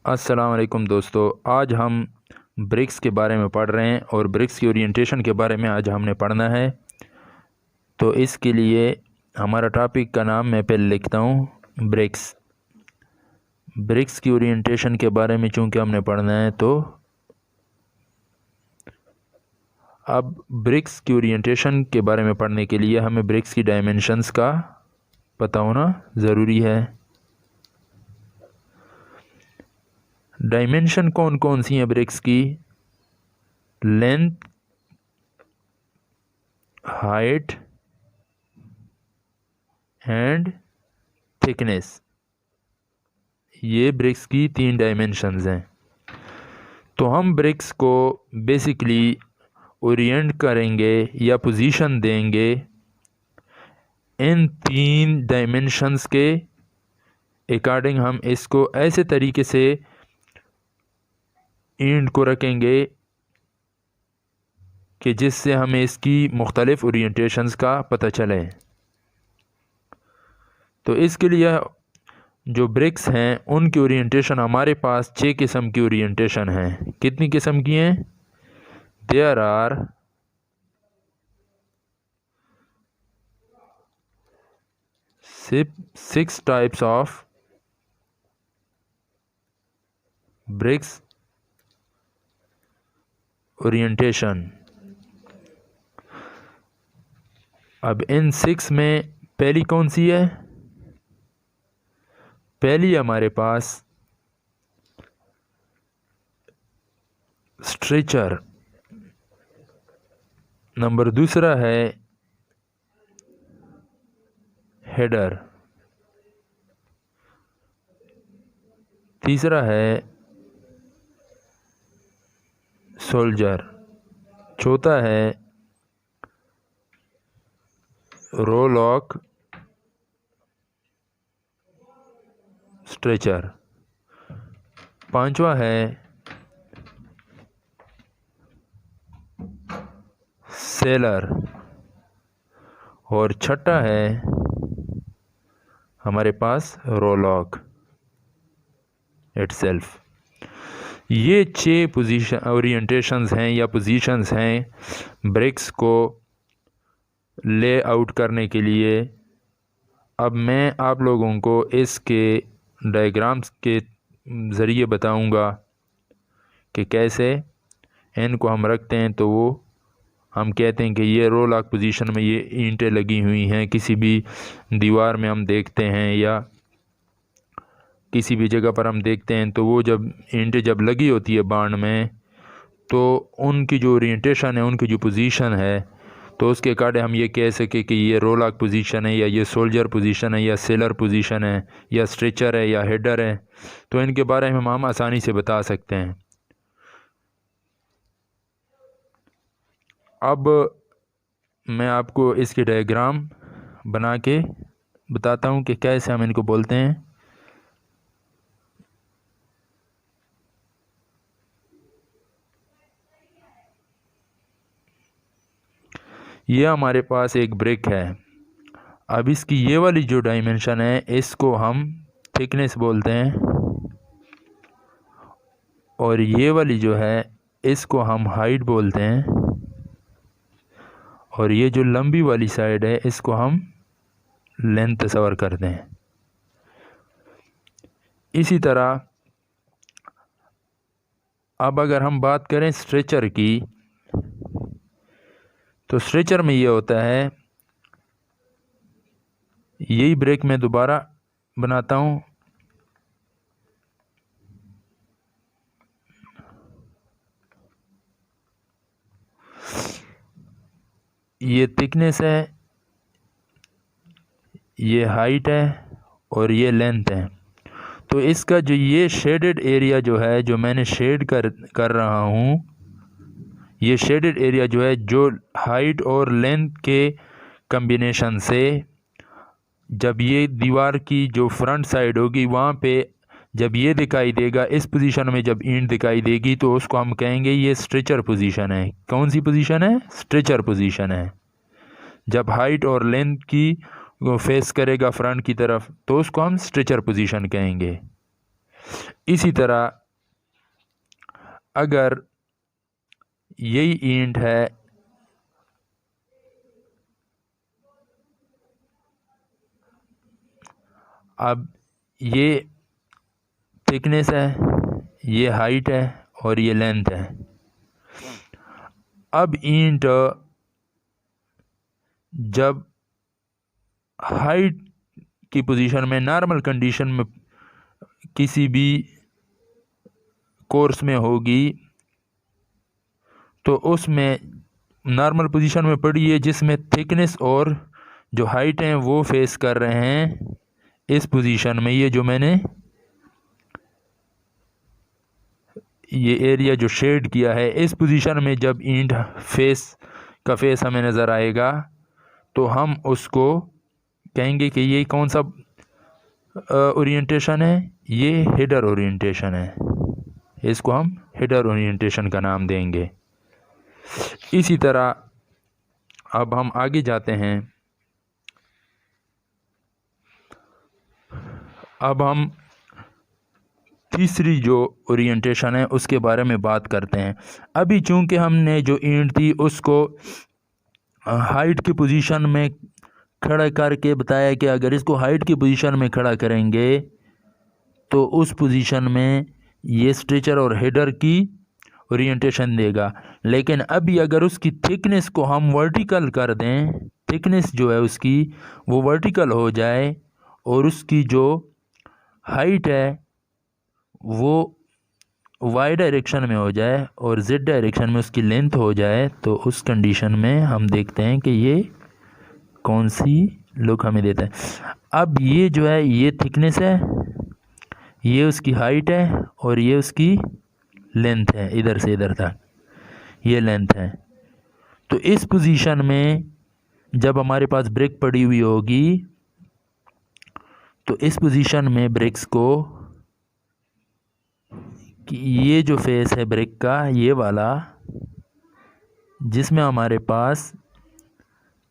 अस्सलाम वालेकुम दोस्तों, आज हम ब्रिक्स के बारे में पढ़ रहे हैं और ब्रिक्स की ओरिएंटेशन के बारे में आज हमने पढ़ना है। तो इसके लिए हमारा टॉपिक का नाम मैं पहले लिखता हूँ, ब्रिक्स। ब्रिक्स की ओरिएंटेशन के बारे में चूँकि हमने पढ़ना है, तो अब ब्रिक्स की ओरिएंटेशन के बारे में पढ़ने के लिए हमें ब्रिक्स की डायमेंशंस का पता होना ज़रूरी है। डायमेंशन कौन कौन सी हैं ब्रिक्स की? लेंथ, हाइट एंड थिकनेस, ये ब्रिक्स की 3 डायमेंशंस हैं। तो हम ब्रिक्स को बेसिकली ओरिएंट करेंगे या पोजीशन देंगे इन 3 डायमेंशंस के अकॉर्डिंग। हम इसको ऐसे तरीके से एंड को रखेंगे कि जिससे हमें इसकी मुख्तलिफ ओरिएंटेशंस का पता चले। तो इसके लिए जो ब्रिक्स हैं उनकी ओरिएंटेशन हमारे पास 6 किस्म की ओरिएंटेशन है। कितनी किस्म की हैं? There are 6 types of bricks orientation. अब इन 6 में पहली कौन सी है? पहली हमारे पास स्ट्रेचर, नंबर दूसरा है हेडर, तीसरा है सोल्जर, चौथा है रोलॉक स्ट्रेचर, पांचवा है सेलर और छठा है हमारे पास रोलॉक इटसेल्फ। ये 6 पोजीशन ओरिएंटेशंस हैं या पोजीशंस हैं ब्रिक्स को ले आउट करने के लिए। अब मैं आप लोगों को इसके डायग्राम्स के ज़रिए बताऊंगा कि कैसे इनको हम रखते हैं। तो वो हम कहते हैं कि ये रोलॉक पोजीशन में ये ईंटें लगी हुई हैं। किसी भी दीवार में हम देखते हैं या किसी भी जगह पर हम देखते हैं, तो वो जब ईंटें जब लगी होती है बाण में, तो उनकी जो ओरिएंटेशन है, उनकी जो पोजीशन है, तो उसके अकॉर्डिंग हम ये कह सके कि ये रोलॉक पोजीशन है या ये सोल्जर पोजीशन है या सेलर पोजीशन है या स्ट्रेचर है या हेडर है। तो इनके बारे में हम आसानी से बता सकते हैं। अब मैं आपको इसके डायग्राम बना के बताता हूँ कि कैसे हम इनको बोलते हैं। ये हमारे पास एक ब्रिक है। अब इसकी ये वाली जो डायमेंशन है, इसको हम थिकनेस बोलते हैं, और ये वाली जो है इसको हम हाइट बोलते हैं, और ये जो लंबी वाली साइड है इसको हम लेंथ तस्वर करते हैं। इसी तरह अब अगर हम बात करें स्ट्रेचर की, तो स्ट्रेचर में ये होता है, यही ब्रेक मैं दोबारा बनाता हूँ। ये थिकनेस है, ये हाइट है और ये लेंथ है। तो इसका जो ये शेडेड एरिया जो है, जो मैंने शेड कर रहा हूँ, ये शेडेड एरिया जो है, जो हाइट और लेंथ के कम्बिनेशन से जब ये दीवार की जो फ्रंट साइड होगी वहाँ पे जब ये दिखाई देगा, इस पोजीशन में जब ईंट दिखाई देगी, तो उसको हम कहेंगे ये स्ट्रेचर पोजीशन है। कौन सी पोजीशन है? स्ट्रेचर पोजीशन है। जब हाइट और लेंथ की फेस करेगा फ्रंट की तरफ, तो उसको हम स्ट्रेचर पोजीशन कहेंगे। इसी तरह अगर यही ईंट है, अब ये थिकनेस है, ये हाइट है और ये लेंथ है। अब ईंट जब हाइट की पोजीशन में, नॉर्मल कंडीशन में किसी भी कोर्स में होगी तो उसमें नॉर्मल पोजीशन में पड़ी है, जिसमें थिकनेस और जो हाइट है वो फेस कर रहे हैं इस पोजीशन में। ये जो मैंने ये एरिया जो शेड किया है, इस पोजीशन में जब ईंट का फेस हमें नज़र आएगा तो हम उसको कहेंगे कि ये कौन सा ओरिएंटेशन है, ये हेडर ओरिएंटेशन है। इसको हम हेडर ओरिएंटेशन का नाम देंगे। इसी तरह अब हम आगे जाते हैं। अब हम तीसरी जो ओरिएंटेशन है उसके बारे में बात करते हैं। अभी चूंकि हमने जो ईंट थी उसको हाइट की पोजीशन में खड़ा करके बताया कि अगर इसको हाइट की पोजीशन में खड़ा करेंगे तो उस पोजीशन में ये स्ट्रेचर और हेडर की ओरिएंटेशन देगा। लेकिन अभी अगर उसकी थिकनेस को हम वर्टिकल कर दें, थिकनेस जो है उसकी वो वर्टिकल हो जाए और उसकी जो हाइट है वो वाई डायरेक्शन में हो जाए और जेड डायरेक्शन में उसकी लेंथ हो जाए, तो उस कंडीशन में हम देखते हैं कि ये कौन सी लुक हमें देता है। अब ये जो है ये थिकनेस है, ये उसकी हाइट है और ये उसकी लेंथ है, इधर से इधर तक ये लेंथ है। तो इस पोजीशन में जब हमारे पास ब्रिक पड़ी हुई होगी तो इस पोजीशन में ब्रिक्स को कि ये जो फेस है ब्रिक का, ये वाला जिसमें हमारे पास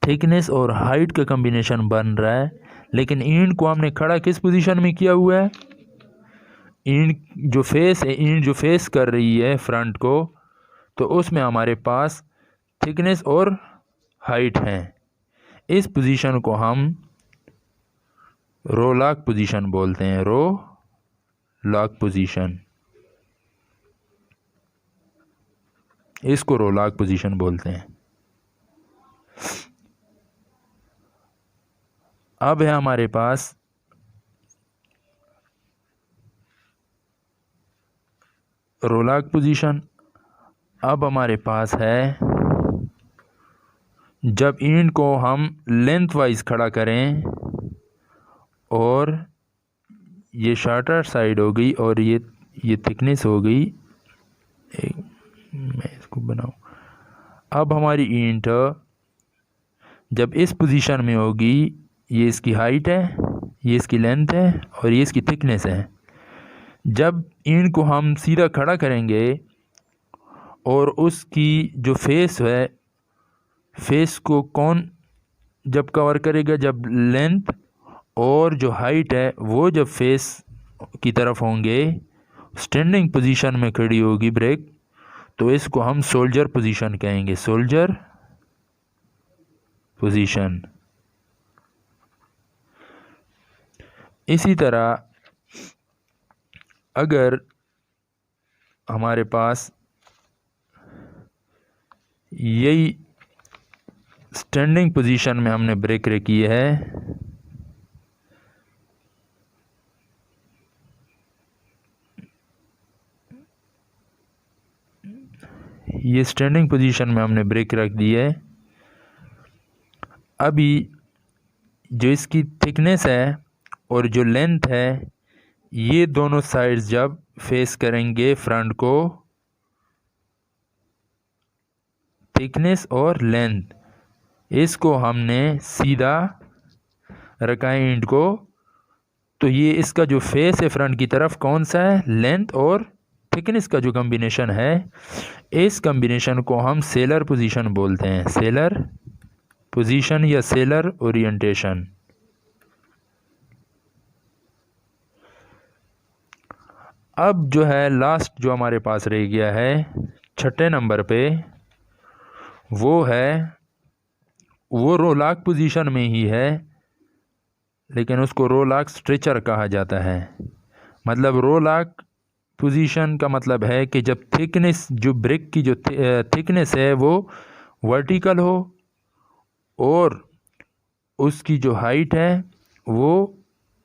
थिकनेस और हाइट का कॉम्बिनेशन बन रहा है, लेकिन ईंट को हमने खड़ा किस पोजीशन में किया हुआ है, ईंट जो फेस है, ईंट जो फेस कर रही है फ्रंट को, तो उसमें हमारे पास थिकनेस और हाइट है। इस पोजीशन को हम रो लॉक पोजीशन बोलते हैं, रो लॉक पोजीशन, इसको रो लॉक पोजीशन बोलते हैं। अब है हमारे पास रो लॉक पोजीशन। अब हमारे पास है जब ईंट को हम लेंथ वाइज खड़ा करें और ये शॉर्टर साइड हो गई और ये थिकनेस हो गई, मैं इसको बनाऊं। अब हमारी ईंट जब इस पोजीशन में होगी, ये इसकी हाइट है, ये इसकी लेंथ है और ये इसकी थिकनेस है। जब ईंट को हम सीधा खड़ा करेंगे और उसकी जो फेस है, फेस को कौन जब कवर करेगा, जब लेंथ और जो हाइट है वो जब फेस की तरफ होंगे, स्टैंडिंग पोजीशन में खड़ी होगी ब्रेक, तो इसको हम सोल्जर पोजीशन कहेंगे, सोल्जर पोजीशन। इसी तरह अगर हमारे पास यही स्टैंडिंग पोजीशन में हमने ब्रेक रखी है, ये स्टैंडिंग पोजीशन में हमने ब्रेक रख दी है। अभी जो इसकी थिकनेस है और जो लेंथ है, ये दोनों साइड्स जब फेस करेंगे फ्रंट को, थिकनेस और लेंथ, इसको हमने सीधा रखा है ईंट को, तो ये इसका जो फेस है फ्रंट की तरफ कौन सा है, लेंथ और थिकनेस का जो कॉम्बिनेशन है, इस कॉम्बिनेशन को हम सेलर पोजीशन बोलते हैं, सेलर पोजीशन या सेलर ओरिएंटेशन। अब जो है लास्ट जो हमारे पास रह गया है छठे नंबर पे, वो रोलाक पोजीशन में ही है, लेकिन उसको रोलाक स्ट्रेचर कहा जाता है। मतलब रोलाक पोजीशन का मतलब है कि जब थिकनेस, जो ब्रिक की जो थिकनेस है वो वर्टिकल हो और उसकी जो हाइट है वो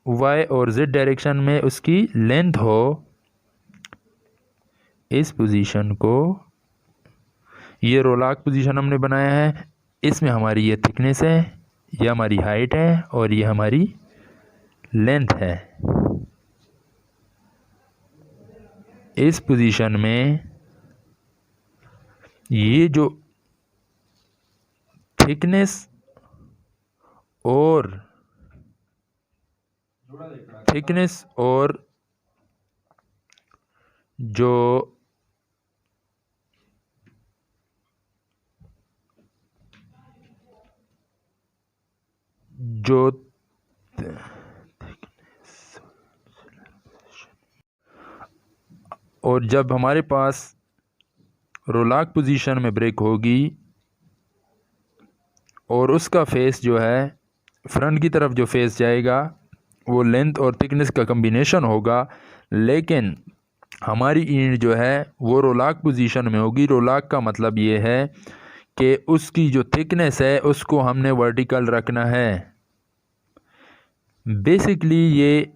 वाई और जेड डायरेक्शन में उसकी लेंथ हो, इस पोजीशन को, ये रोलाक पोजीशन हमने बनाया है। इसमें हमारी ये थिकनेस है, ये हमारी हाइट है और ये हमारी लेंथ है। इस पोजीशन में ये जो थिकनेस और जो जो और जब हमारे पास रोलाक पोजीशन में ब्रेक होगी और उसका फेस जो है फ्रंट की तरफ जो फेस जाएगा वो लेंथ और थिकनेस का कम्बिनेशन होगा, लेकिन हमारी ईंट जो है वो रोलाक पोजीशन में होगी। रोलाक का मतलब ये है कि उसकी जो थिकनेस है उसको हमने वर्टिकल रखना है। बेसिकली ये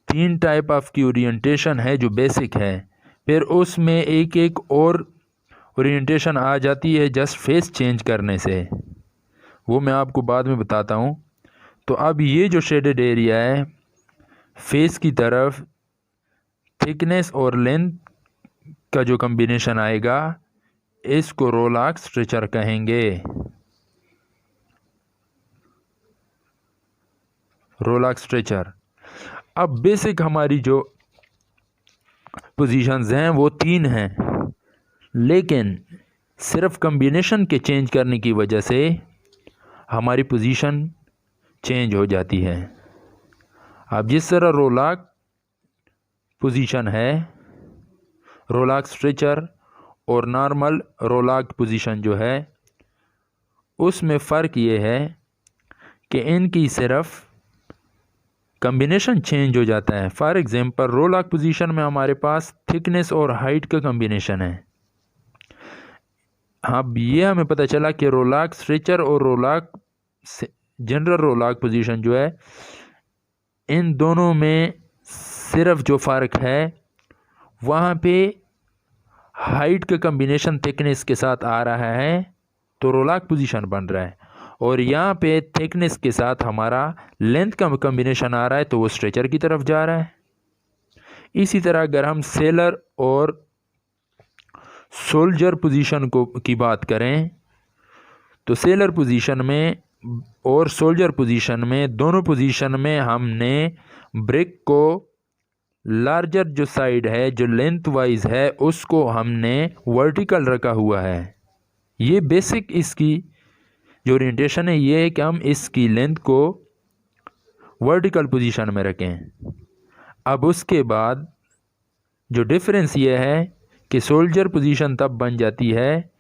3 टाइप ऑफ की ओरिएंटेशन है जो बेसिक है, फिर उसमें एक एक और ओरिएंटेशन आ जाती है जस्ट फेस चेंज करने से, वो मैं आपको बाद में बताता हूँ। तो अब ये जो शेडेड एरिया है फेस की तरफ, थिकनेस और लेंथ का जो कम्बिनेशन आएगा इसको रोलाक स्ट्रेचर कहेंगे। रोलाक स्ट्रेचर। अब बेसिक हमारी जो पोजीशंस हैं वो 3 हैं, लेकिन सिर्फ कम्बिनेशन के चेंज करने की वजह से हमारी पोजीशन चेंज हो जाती है। अब जिस तरह रोलाक पोजीशन है, रोलाक स्ट्रेचर और नॉर्मल रोलाक पोजीशन जो है उसमें फ़र्क ये है कि इनकी सिर्फ कम्बिनेशन चेंज हो जाता है। फॉर एग्ज़ाम्पल रोलाक पोजीशन में हमारे पास थिकनेस और हाइट का कम्बिनेशन है। अब ये हमें पता चला कि रोलाक स्ट्रेचर और रोलाक जनरल रोलाक पोजीशन जो है इन दोनों में सिर्फ जो फ़र्क है वहाँ पे हाइट का कम्बिनेशन थिकनेस के साथ आ रहा है तो रोलाक पोजीशन बन रहा है, और यहाँ पे थिकनेस के साथ हमारा लेंथ का कम्बिनेशन आ रहा है तो वो स्ट्रेचर की तरफ जा रहा है। इसी तरह अगर हम सेलर और सोल्जर पोजीशन की बात करें तो सेलर पोजीशन में और सोल्जर पोजीशन में, दोनों पोजीशन में हमने ब्रिक को लार्जर जो साइड है जो लेंथ वाइज है उसको हमने वर्टिकल रखा हुआ है। ये बेसिक इसकी जो ओरिएंटेशन है ये है कि हम इसकी लेंथ को वर्टिकल पोजीशन में रखें। अब उसके बाद जो डिफरेंस ये है कि सोल्जर पोजीशन तब बन जाती है,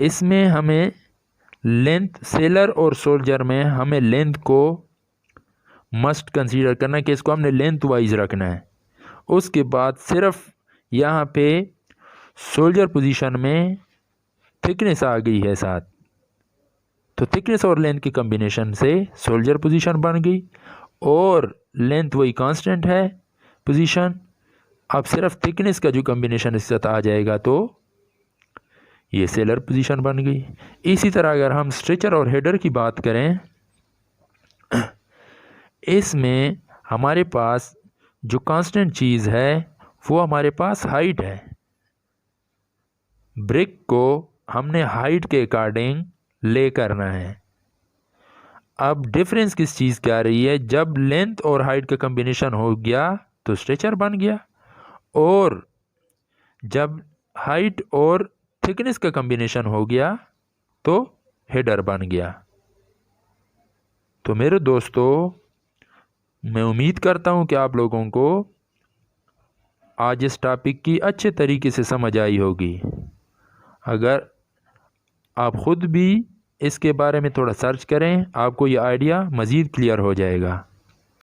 इसमें हमें लेंथ, सेलर और सोल्जर में हमें लेंथ को मस्ट कंसीडर करना कि इसको हमने लेंथ वाइज रखना है। उसके बाद सिर्फ यहाँ पे सोल्जर पोजीशन में थिकनेस आ गई है साथ, तो थिकनेस और लेंथ के कम्बिनेशन से सोल्जर पोजीशन बन गई, और लेंथ वही कांस्टेंट है पोजीशन। अब सिर्फ थिकनेस का जो कम्बिनेशन इसके साथ आ जाएगा तो ये सेलर पोजीशन बन गई। इसी तरह अगर हम स्ट्रेचर और हेडर की बात करें, इसमें हमारे पास जो कांस्टेंट चीज़ है वो हमारे पास हाइट है। ब्रिक को हमने हाइट के अकॉर्डिंग ले करना है। अब डिफरेंस किस चीज़ की आ रही है, जब लेंथ और हाइट का कम्बिनेशन हो गया तो स्ट्रेचर बन गया, और जब हाइट और थिकनेस का कम्बिनेशन हो गया तो हेडर बन गया। तो मेरे दोस्तों, मैं उम्मीद करता हूं कि आप लोगों को आज इस टॉपिक की अच्छे तरीके से समझ आई होगी। अगर आप ख़ुद भी इसके बारे में थोड़ा सर्च करें, आपको ये आइडिया मज़ीद क्लियर हो जाएगा।